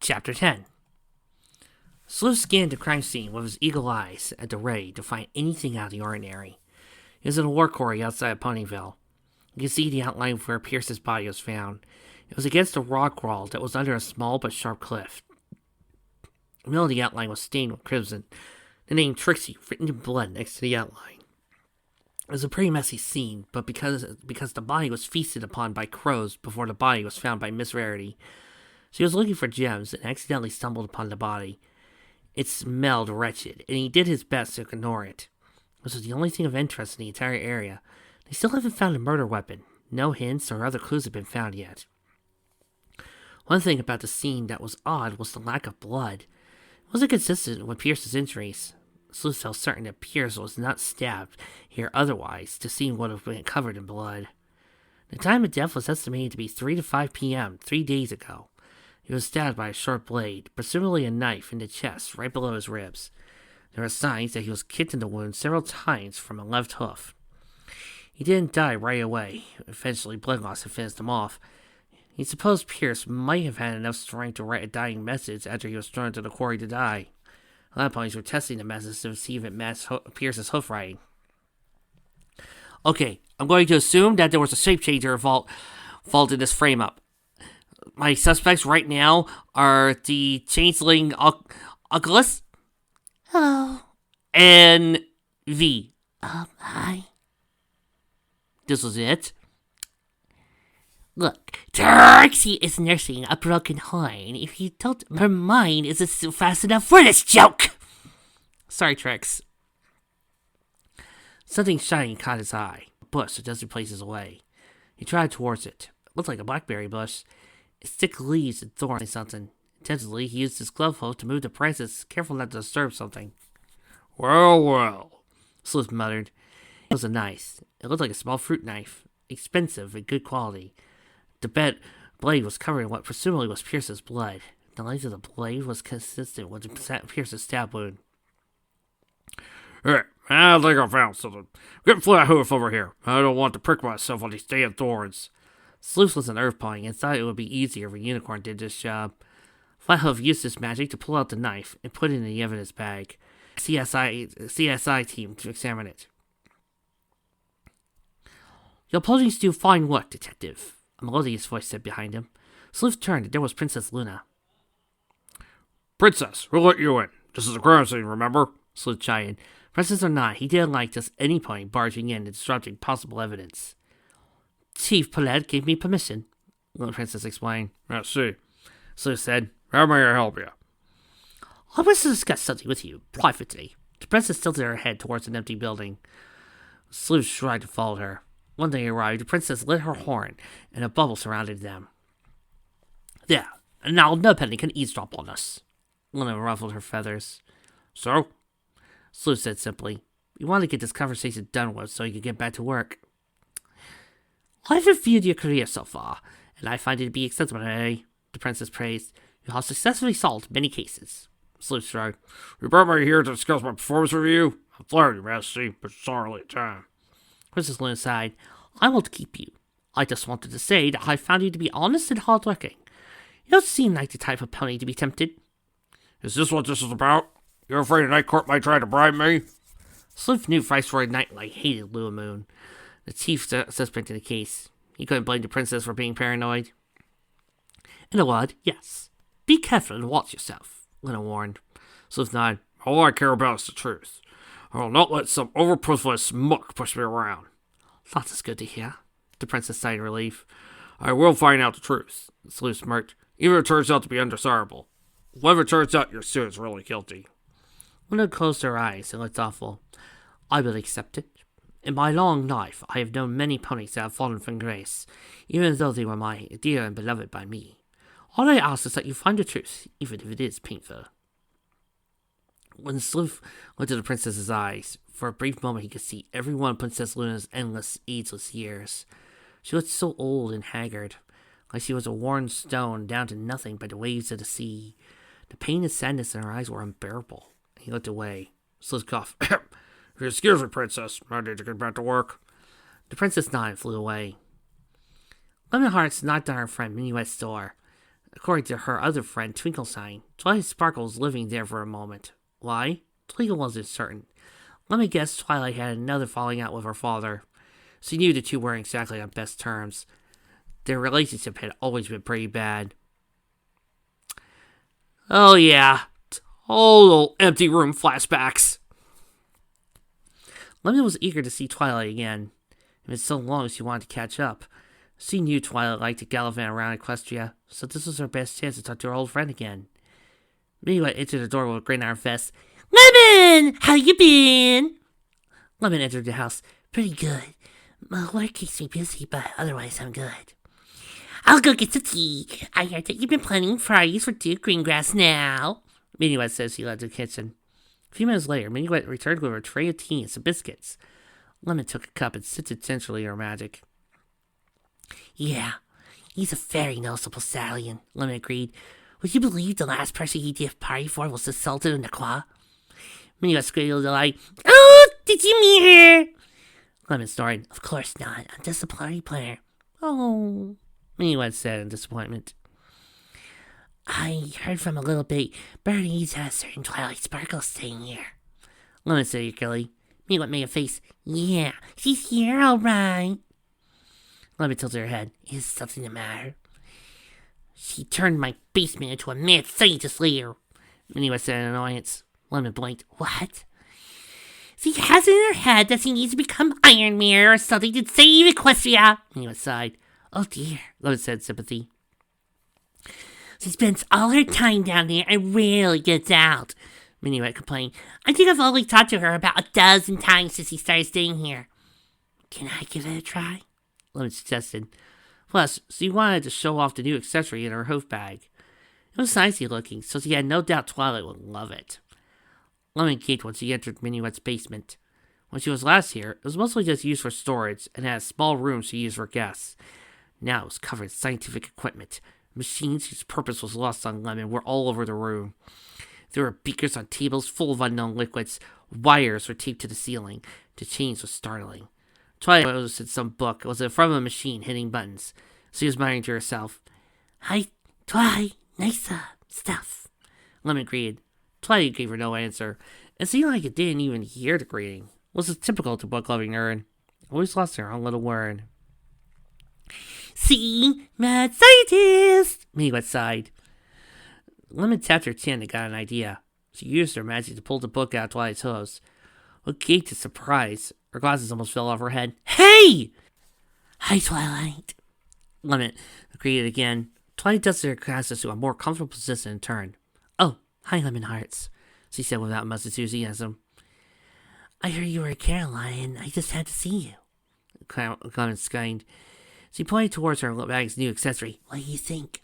Chapter 10. Sleuth scanned the crime scene with his eagle eyes at the ready to find anything out of the ordinary. It was in a war quarry outside of Ponyville. You could see the outline of where Pierce's body was found. It was against a rock wall that was under a small but sharp cliff. The middle of the outline was stained with crimson. The name Trixie written in blood next to the outline. It was a pretty messy scene, but because the body was feasted upon by crows before the body was found by Miss Rarity, she was looking for gems and accidentally stumbled upon the body. It smelled wretched, and he did his best to ignore it. This was the only thing of interest in the entire area. They still haven't found a murder weapon. No hints or other clues have been found yet. One thing about the scene that was odd was the lack of blood. It wasn't consistent with Pierce's injuries. Sleuth felt certain that Pierce was not stabbed here otherwise. The scene would have been covered in blood. The time of death was estimated to be 3 to 5 p.m. 3 days ago. He was stabbed by a short blade, presumably a knife, in the chest, right below his ribs. There were signs that he was kicked in the wound several times from a left hoof. He didn't die right away. Eventually, blood loss had finished him off. He supposed Pierce might have had enough strength to write a dying message after he was thrown into the quarry to die. At that point, were testing the message to see if it matched Pierce's hoof writing. Okay, I'm going to assume that there was a shape changer fault in this frame-up. My suspects right now are the changeling Oculus. Hello. And V. Hi. This was it. Look, Trixie is nursing a broken horn. If you don't, her mind isn't still fast enough for this joke. Sorry, Trix. Something shiny caught his eye. A bush a dozen places away. He tried towards it. It looked like a blackberry bush. Its thick leaves and thorns something. Intensely, he used his glove hook to move the branches, careful not to disturb something. Well, well, Sleuth muttered. It was a knife. It looked like a small fruit knife. Expensive and good quality. The blade was covered in what presumably was Pierce's blood. The length of the blade was consistent with Pierce's stab wound. Hey, I think I found something. Get Flat Hoof over here. I don't want to prick myself on these damn thorns. Sleuth was an earthpony and thought it would be easier if a unicorn did this job. Flathoof used his magic to pull out the knife and put it in the evidence bag. CSI team to examine it. Your police do fine work, Detective, a melodious voice said behind him. Sleuth turned and there was Princess Luna. Princess, who let you in? This is a crime scene, remember? Sleuth chided. Princess or not, he didn't like just any pony barging in and disrupting possible evidence. Chief Paulette gave me permission, the princess explained. I see. Sleuth said. How may I help you? I wish to discuss something with you, privately. The princess tilted her head towards an empty building. Sleuth shrugged and followed her. When they arrived, the princess lit her horn, and a bubble surrounded them. There, and now nobody can eavesdrop on us. Luna ruffled her feathers. So? Sleuth said simply. We want to get this conversation done with so you can get back to work. I've reviewed your career so far, and I find it to be exemplary, the princess praised. You have successfully solved many cases. Sleuth shrugged. You brought me here to discuss my performance review? I'm flattered, Your Majesty, but it's not really time. Princess Luna sighed. I won't keep you. I just wanted to say that I found you to be honest and hardworking. You don't seem like the type of pony to be tempted. Is this what this is about? You're afraid a night court might try to bribe me? Sleuth knew Viceroy Nightlight hated Lua Moon, the chief suspect in the case. He couldn't blame the princess for being paranoid. In a word, yes. Be careful and watch yourself, Luna warned. Sleuth nodded. All I care about is the truth. I will not let some over-privileged muck push me around. That is good to hear, the princess sighed in relief. I will find out the truth, Sleuth smirked, even if it turns out to be undesirable. What if it turns out your suit is really guilty? Luna closed her eyes and looked thoughtful. I will accept it. In my long life, I have known many ponies that have fallen from grace, even though they were my dear and beloved by me. All I ask is that you find the truth, even if it is painful. When Sleuth looked at the princess's eyes, for a brief moment he could see every one of Princess Luna's endless, ageless years. She looked so old and haggard, like she was a worn stone down to nothing but the waves of the sea. The pain and sadness in her eyes were unbearable. He looked away. Sleuth coughed. Excuse me, Princess. I need to get back to work. The princess nodded and flew away. Lemon Hearts knocked on her friend Minuet's door. According to her other friend, Twinkle Sign, Twilight Sparkle was living there for a moment. Why? Twinkle wasn't certain. Let me guess Twilight had another falling out with her father. She knew the two weren't exactly on best terms. Their relationship had always been pretty bad. Oh yeah, total empty room flashbacks. Lemon was eager to see Twilight again. It had been so long she wanted to catch up. She knew Twilight liked to gallivant around Equestria, so this was her best chance to talk to her old friend again. Minuet entered the door with a grin on her face. Lemon, how you been? Lemon entered the house. Pretty good. My work keeps me busy, but otherwise I'm good. I'll go get some tea. I heard that you've been planning parties for Duke Greengrass now. Minuet said she left the kitchen. A few minutes later, Minuet returned with a tray of tea and some biscuits. Lemon took a cup and sipped it sensually her magic. Yeah, he's a very noticeable stallion, Lemon agreed. Would you believe the last person he did a party for was the Sultan of Naqua? Minuet squealed delight. Oh, did you meet her? Lemon snorted. Of course not. I'm just a party planner. Oh, Minuet said in disappointment. I heard from a little bit. Bernie's has certain Twilight Sparkle staying here. Lemon said eagerly. Minuet made a face. Yeah, she's here, all right. Lemon tilted her head. Is something the matter? She turned my basement into a mad scientist lair. Minuet said in annoyance. Lemon blinked. What? She has it in her head that she needs to become Iron Mirror or something to save Equestria. Minuet sighed. Oh dear, Lemon said in sympathy. She spends all her time down there and rarely gets out. Minuet complained. I think I've only talked to her about a dozen times since she started staying here. Can I give it a try? Lemon suggested. Plus, she wanted to show off the new accessory in her hoof bag. It was nicey looking, so she had no doubt Twilight would love it. Lemon gaped when she entered Minuet's basement. When she was last here, it was mostly just used for storage and had a small room she used for guests. Now it was covered in scientific equipment. Machines whose purpose was lost on Lemon were all over the room. There were beakers on tables full of unknown liquids. Wires were taped to the ceiling. The change was startling. Twilight was in some book. It was in front of a machine, hitting buttons. She was muttering to herself. Hi, Twilight. Nice stuff. Lemon greeted. Twilight gave her no answer. It seemed like it didn't even hear the greeting. It was typical to book-loving nerd. Always lost her own little word. See? Mad scientist! Minuet sighed. Lemon tapped her chin and got an idea. She used her magic to pull the book out of Twilight's hose. What gaped in surprise. Her glasses almost fell off her head. Hey! Hi, Twilight. Lemon greeted again. Twilight dusted her glasses to a more comfortable position and turned. Oh, hi, Lemon Hearts, she said without much enthusiasm. I heard you were a Caroline, and I just had to see you. Lemon exclaimed. She pointed towards her bag's new accessory. What do you think?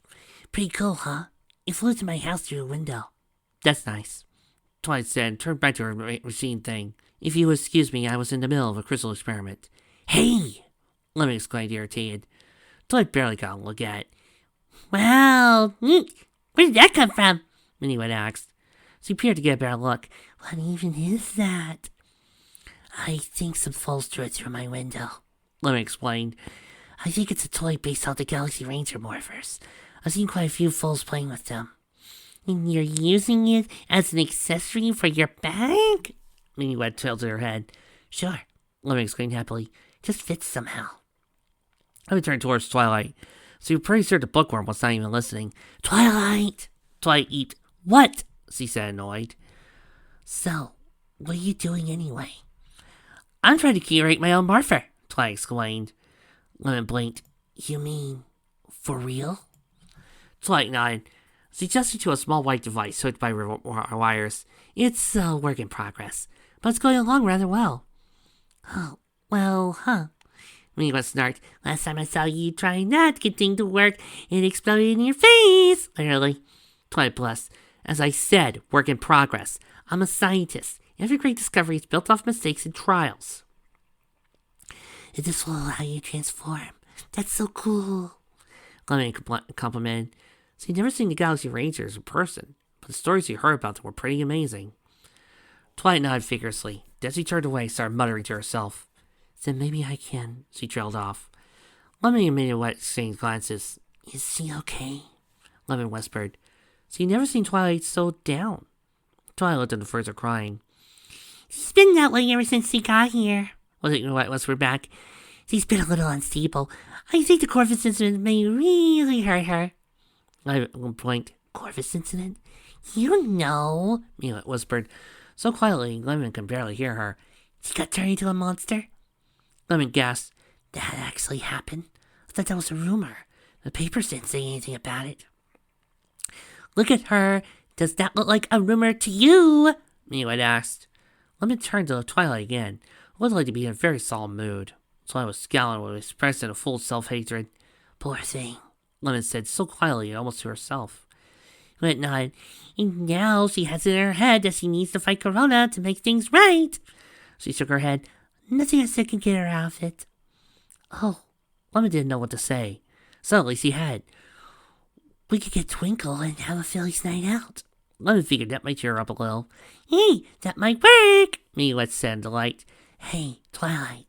Pretty cool, huh? It flew to my house through a window. That's nice, Twilight said and turned back to her machine thing. If you would excuse me, I was in the middle of a crystal experiment. Hey! Lemon exclaimed, irritated. Twilight barely got a look at it. Well, where did that come from? Minuet asked. She appeared to get a better look. What even is that? I think some falls through it through my window. Lemon explained. I think it's a toy based off the Galaxy Ranger morphers. I've seen quite a few fools playing with them. And you're using it as an accessory for your bag? Minuet tilted her head. Sure, Lemon exclaimed happily. Just fits somehow. Lemon turned towards Twilight. So you're pretty sure the bookworm was not even listening. Twilight! Twilight eeped. What? She said, annoyed. So, what are you doing anyway? I'm trying to curate my own morpher, Twilight exclaimed. Lemon blinked. You mean, for real? Twilight nodded. She gestured to a small white device hooked by wires. It's a work in progress, but it's going along rather well. Oh, well, huh? Minuet snarked. Last time I saw you trying that good thing to work, it exploded in your face. Literally. Twilight blushed. As I said, work in progress. I'm a scientist. Every great discovery is built off mistakes and trials. This will allow you to transform. That's so cool. Lemon complimented. She'd never seen the Galaxy Rangers in person, but the stories she heard about them were pretty amazing. Twilight nodded vigorously. Then she turned away and started muttering to herself. Then maybe I can, she trailed off. Lemon and Minuet exchanged glances. Is she okay? Lemon whispered. So you never seen Twilight so down. Twilight looked at the further crying. She's been that way ever since she got here. White whispered back. She's been a little unstable. I think the Corvus incident may really hurt her. At one point, Corvus incident? You know, Mila whispered, so quietly Lemon could barely hear her. She got turned into a monster? Lemon gasped. That actually happened? I thought that was a rumor. The papers didn't say anything about it. Look at her. Does that look like a rumor to you? Mila asked. Lemon turned to Twilight again. It looked like to be in a very solemn mood. Twilight was scowling with expressing a full self-hatred. Poor thing, Lemon said so quietly, almost to herself. But not. And now she has it in her head that she needs to fight Corona to make things right. She shook her head. Nothing I said can get her out of it. Oh, Lemon didn't know what to say. Suddenly she had. We could get Twinkle and have a Phillies night out. Lemon figured that might cheer her up a little. Hey, that might work, Mila said in delight. Hey, Twilight.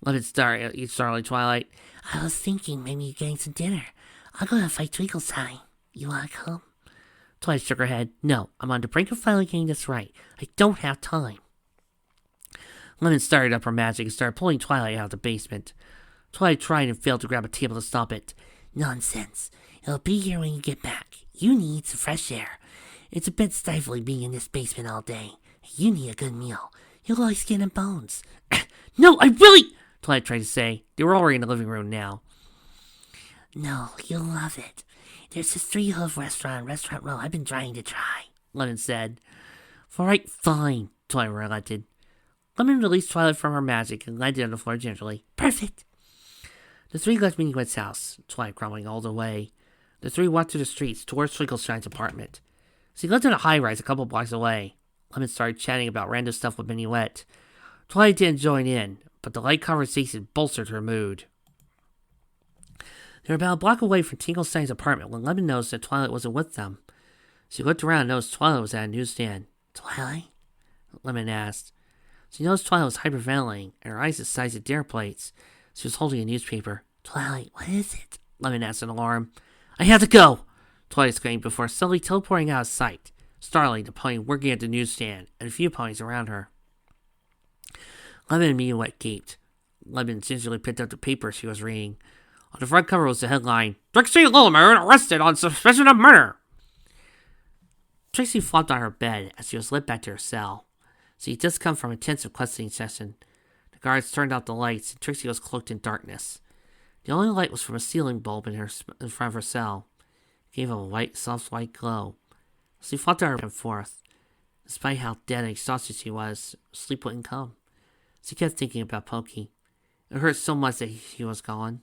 Lemon startled Twilight. I was thinking maybe you're getting some dinner. I'll go and fight Twinkle's time. You wanna come? Twilight shook her head. No, I'm on the brink of finally getting this right. I don't have time. Lemon started up her magic and started pulling Twilight out of the basement. Twilight tried and failed to grab a table to stop it. Nonsense. It'll be here when you get back. You need some fresh air. It's a bit stifling being in this basement all day. You need a good meal. You'll like skin and bones. No, I really... Twilight tried to say. They were already in the living room now. No, you'll love it. There's this three-hoof restaurant, Restaurant Row, I've been trying to try, Lemon said. All right, fine, Twilight relented. Lemon released Twilight from her magic and landed on the floor gingerly. Perfect. The three left Minuet's house, Twilight crumbling all the way. The three walked through the streets towards Twinkle's apartment. She lived in a high-rise a couple blocks away. Lemon started chatting about random stuff with Minuet. Twilight didn't join in, but the light conversation bolstered her mood. They were about a block away from Tinglestein's apartment when Lemon noticed that Twilight wasn't with them. She looked around and noticed Twilight was at a newsstand. Twilight? Lemon asked. She noticed Twilight was hyperventilating, and her eyes the size of dinner plates. She was holding a newspaper. Twilight, what is it? Lemon asked in alarm. I have to go! Twilight exclaimed before suddenly teleporting out of sight, startling the pony working at the newsstand and a few ponies around her. Lemon and Minuet gaped. Lemon gingerly picked up the paper she was reading. On the front cover was the headline, Trixie Lunaverse arrested on suspicion of murder. Trixie flopped on her bed as she was led back to her cell. She had just come from an intensive questioning session. The guards turned out the lights and Trixie was cloaked in darkness. The only light was from a ceiling bulb in front of her cell. It gave a soft white glow. She flopped her back and forth. Despite how dead and exhausted she was, sleep wouldn't come. She kept thinking about Pokey. It hurt so much that he was gone.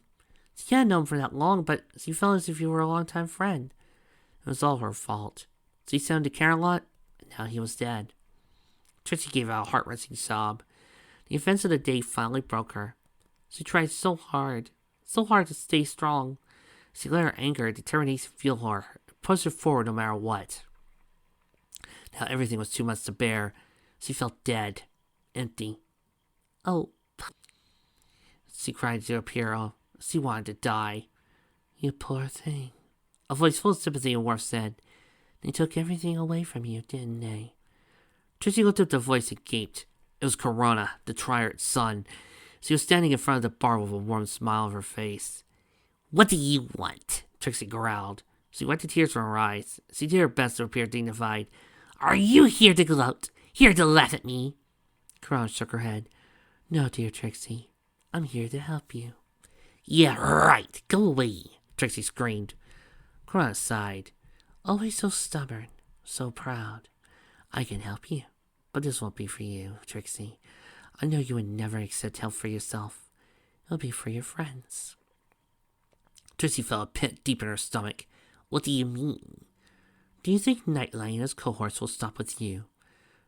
She hadn't known him for that long, but she felt as if he were a longtime friend. It was all her fault. She sent him to care a lot, and now he was dead. Trixie gave out a heart-wrenching sob. The events of the day finally broke her. She tried so hard to stay strong. She let her anger and determination fuel her, push her forward no matter what. Now everything was too much to bear. She felt dead, empty. Oh, she cried to her hero. She wanted to die. You poor thing. A voice full of sympathy and warmth said, They took everything away from you, didn't they? Trixie looked up at the voice and gaped. It was Corona, the Triarch's son. She was standing in front of the bar with a warm smile on her face. What do you want? Trixie growled. She wiped the tears from her eyes. She did her best to appear dignified. Are you here to gloat? Here to laugh at me? Corona shook her head. No, dear Trixie. I'm here to help you. Yeah, right. Go away, Trixie screamed. Corona sighed. Always so stubborn, so proud. I can help you, but this won't be for you, Trixie. I know you would never accept help for yourself. It'll be for your friends. Trixie felt a pit deep in her stomach. What do you mean? Do you think Nightlight and his cohorts will stop with you?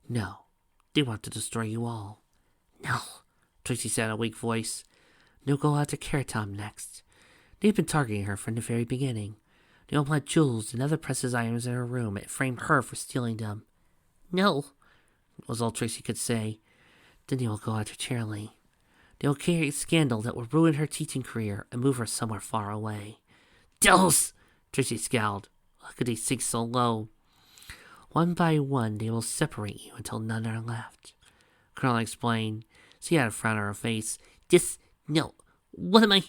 No. They want to destroy you all. No, Trixie said in a weak voice. They'll go after Carrot Top next. They've been targeting her from the very beginning. They'll plant jewels and other precious items in her room and frame her for stealing them. No, was all Trixie could say. Then they will go after Cheerilee. They will carry a scandal that will ruin her teaching career and move her somewhere far away. Dose! Trixie scowled. How could they sink so low? One by one, they will separate you until none are left. Corona explained. She had a frown on her face. No. What am I?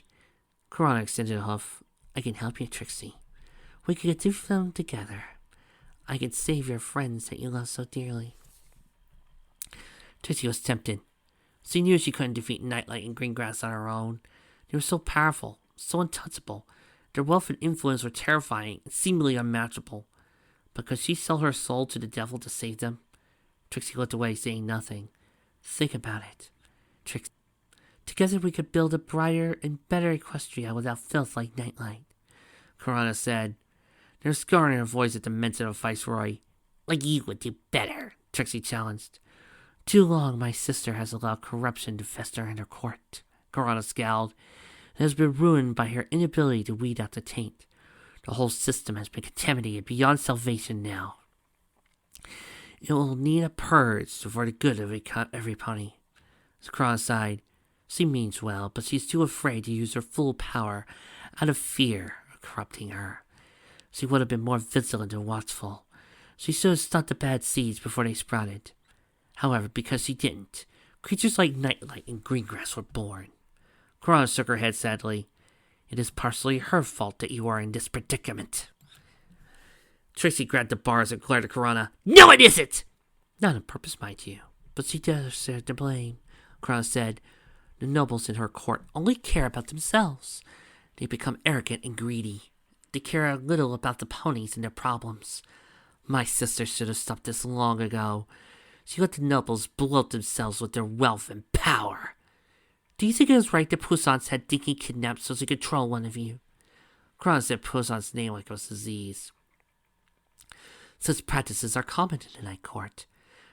Corona extended a hoof. I can help you, Trixie. We could do them together. I can save your friends that you love so dearly. Trixie was tempted. She knew she couldn't defeat Nightlight and Greengrass on her own. They were so powerful, so untouchable. Their wealth and influence were terrifying and seemingly unmatchable. But could she sell her soul to the devil to save them? Trixie looked away, saying nothing. Think about it. Trixie. Together we could build a brighter and better Equestria without filth like Nightlight. Corona said. There was scorn in her voice at the mention of Viceroy. Like you would do better, Trixie challenged. Too long my sister has allowed corruption to fester in her court, Corona scowled. It has been ruined by her inability to weed out the taint. The whole system has been contaminated beyond salvation now. It will need a purge for the good of everybody. Corona sighed. She means well, but she's too afraid to use her full power out of fear of corrupting her. She would have been more vigilant and watchful. She should have stopped the bad seeds before they sprouted. However, because she didn't, creatures like Nightlight and Greengrass were born. Corona shook her head sadly. It is partially her fault that you are in this predicament. Trixie grabbed the bars and glared at Corona. No, it isn't! Not on purpose, mind you, but she does share the blame, Corona said. The nobles in her court only care about themselves. They become arrogant and greedy. They care a little about the ponies and their problems. My sister should have stopped this long ago. She let the nobles bloat themselves with their wealth and power. Do you think it was right that Poussin's had Dinky kidnapped so she could control one of you? Corona said Poussin's name like it was disease. Such practices are common in the Night Court.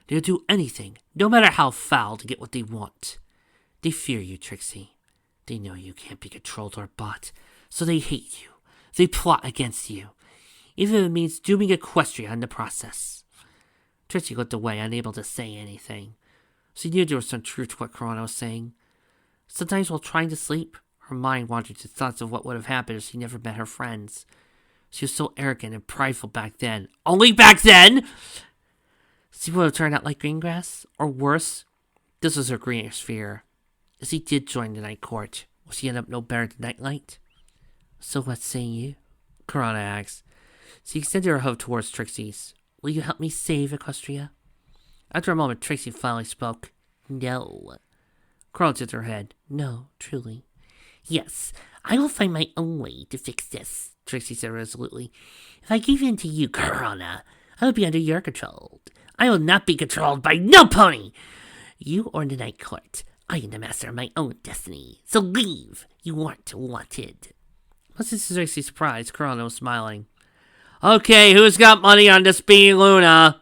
They'll do anything, no matter how foul, to get what they want. They fear you, Trixie. They know you can't be controlled or bought, so they hate you. They plot against you, even if it means dooming Equestria in the process. Trixie looked away, unable to say anything. She knew there was some truth to what Corona was saying. Sometimes while trying to sleep, her mind wandered to thoughts of what would have happened if she never met her friends. She was so arrogant and prideful back then. Only back then! She would have turned out like Greengrass, or worse. This was her greatest fear. If he did join the Night Court, will she end up no better than Nightlight? So what say you? Corona asked. She extended her hoof towards Trixie's. Will you help me save Equestria? After a moment, Trixie finally spoke. No. Corona tipped her head. No, truly. Yes, I will find my own way to fix this, Trixie said resolutely. If I gave in to you, Corona, I would be under your control. I will not be controlled by no pony! You or the Night Court. I am the master of my own destiny, so leave! You aren't wanted. Much to Trixie's surprise, Corona was smiling. Okay, who's got money on this being Luna?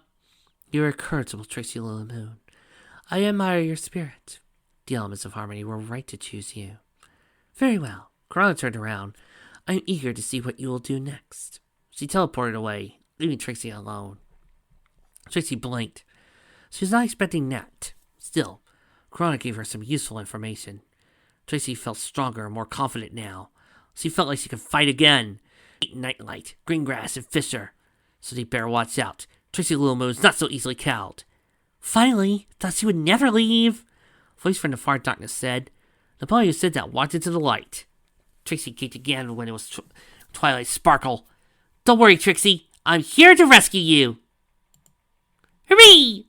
You're a courageable Trixie Lunamoon. I admire your spirit. The elements of harmony were right to choose you. Very well. Corona turned around. I am eager to see what you will do next. She teleported away, leaving Trixie alone. Trixie blinked. She was not expecting that. Still, Corona gave her some useful information. Trixie felt stronger and more confident now. She felt like she could fight again. Nightlight, Greengrass, and Fisher. So they better watch out. Trixie Lunamoon's not so easily cowed. Finally, thought she would never leave. A voice from the far darkness said. The boy who said that walked into the light. Trixie kicked again when it was twilight sparkle. Don't worry, Trixie. I'm here to rescue you. Hooray!